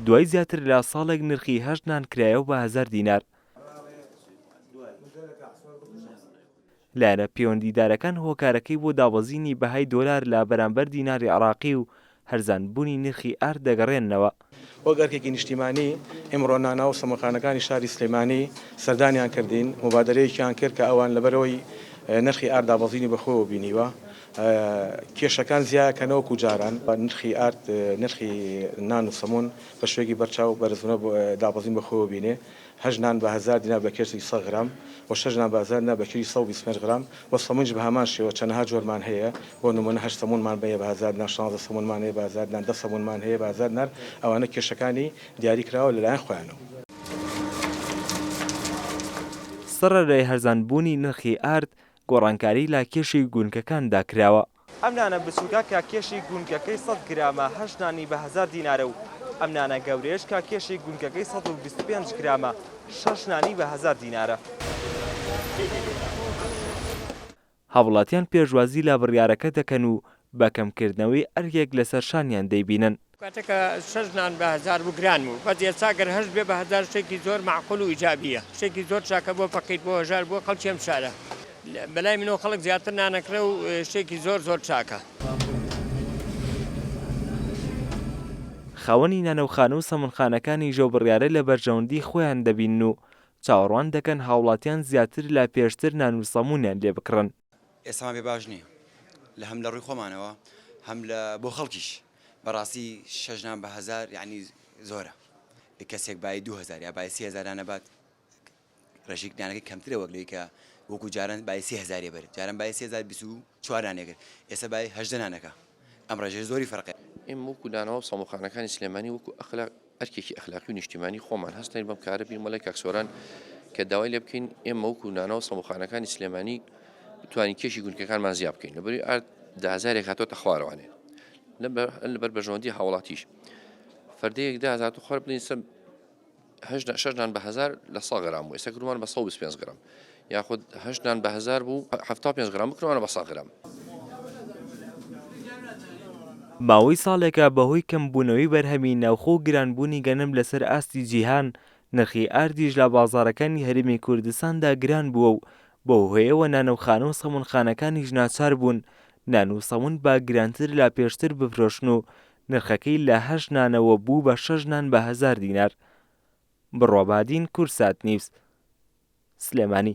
دوای زیاتر لە ساڵێک نرخی هەشت نان کرایەوە بە 1000 دینار. لایەنە پەیوەندیدارەکان هۆکارەکەی بۆ دابەزینی بەهای دۆلار لە بەرامبەر دیناری عێراقی و هەرزانبوونی نرخی ئارد دەگەڕێنەوە. وەگەرکێکی نیشتیمانی ئێمڕۆ نانا و سەمەخانەکانی شاری سلێمانی سەردانیان کردین، مبادرەیەکیان کرد کە ئەوان لەبەرەوەی نرخی ئارد دابەزینی بەخۆوە بینیوە، کێشەکان زیادکەنەوەکو جاران نرخی ئارد نرخی نان و سەمون بە شوێکی بەرچاو بەرزبوونە دابەزین بەخۆوە بینێ. 8 نان بە 1000 دینار بە کێشی 100 غرام و 6 نان بە 1000 دینار بە کێشی 125 غرام و سەمونش بە هەمان شێوە چەندەها جۆرمان هەیە. بۆ نمونە 8 سەمونمان بەیە بە 1000 دینار، 16 سەمونمان هەیە بە 1000 دینار، 10 سەمونمان هەیە بە 1000 دینار. ئەوانە کێشەکانی دیاری کراوە لەلایەن خۆیانەوە. سڕەرەی هەرزانبوونی نرخی ئارد گۆڕانکاری لە کێشی گونکەکاندا کراوە. ئەم نانە بچووکە کە کێشی گونکەکەی 100 گرامە 8 نانی بە 1000 دینارە و ئەم نانە گەورەیەش کە کێشی گونکەکەی 125 گرامە 6 نانی بە 1000 دینارە. هاوڵاتیان پێشوازی لە بڕیارەکە دەکەن و بە کەمکردنەوەی ئەرکێک لەسەر شانیان دەیبینن. کاتێککە 6 نان بە 1000 بوو گران بوو، بەس ئێستاگەر 8 بێ بە 1000 شتێکی زۆر معقول و ئیجابیە، شتێکی زۆر چاکە بۆ فەقیر بۆ هەژار بۆ خەڵکی ئەم شارە. بەلای منەوە خەڵک زیاتر نانەکرە و شتێکی زۆر چاکە. خاوەنی نانەوخانە و سەمونخانەکانی ژەو بڕیارە لە بەرژەوەندی خۆیان دەبین و چاوەڕوان دەکەن هاوڵاتیان زیاتر لە پێشتر نان و سەمونیان لێ بکڕن. ئێستا بێ باش نییە لە هەم لە ڕووی خۆمانەوە هەم لە بۆ خەڵکیش بەڕاستی 6 نان بە 1000 یعنی زۆرە. کەسێک بای 2000 یا بای 3000 نەبات ڕێژێک دانەکەی کەمترە وەک لەوەی کە وەکو جاران بای 3000 بێت، جاران بای 3024 دانێکرد، ئێستا بای 8 دانەکە. ئەم ڕێژەی زۆری فەرقە. ئێمە وەکو داناوە سەمونخانەکانی سلێمانی وەکو ئەرکێکی ئەخلاقی و نیشتیمانی خۆمان هەستین بەم کارە بین مەڵی کاکسۆران کە داوای لێ بکەین ئێمە وەکو داناوە سەمونخانەکانی سلێمانی بتوانین کێشی گونکەکانمان زیاد بکەین لەبەری ئارد 10000 هاتۆتە خوارەوانێ لەبەر بەرژەوەندی هاوڵاتیش فەردەیەک 10000 خوار بڵین 6 نان بە 1000 لە 100 غرام بوو، ئێستا کردومان بە 125 غرام، یاخود 8 نان بە 1000 بوو 75 غرام بکردوانە بە 100 غرام. ماوەی ساڵێکە بەهۆی کەمبوونەوەی بەرهەمی ناوخۆ و گرانبوونی گەنم لەسەر ئاستی جیهان نرخی ئاردیش لە بازاڕەکانی هەرێمی کوردستاندا گران بووە و بۆ هۆیەوە نانەوخانە و سەمونخانەکانیش ناچار بوون نان و سەمون با گرانتر لە پێشتر بفرۆشن و نرخەکەی لە 8 نانەوە بوو بە 6 نان بە 1000 دینار. بڕۆبادین کورسات نیوز، سلێمانی.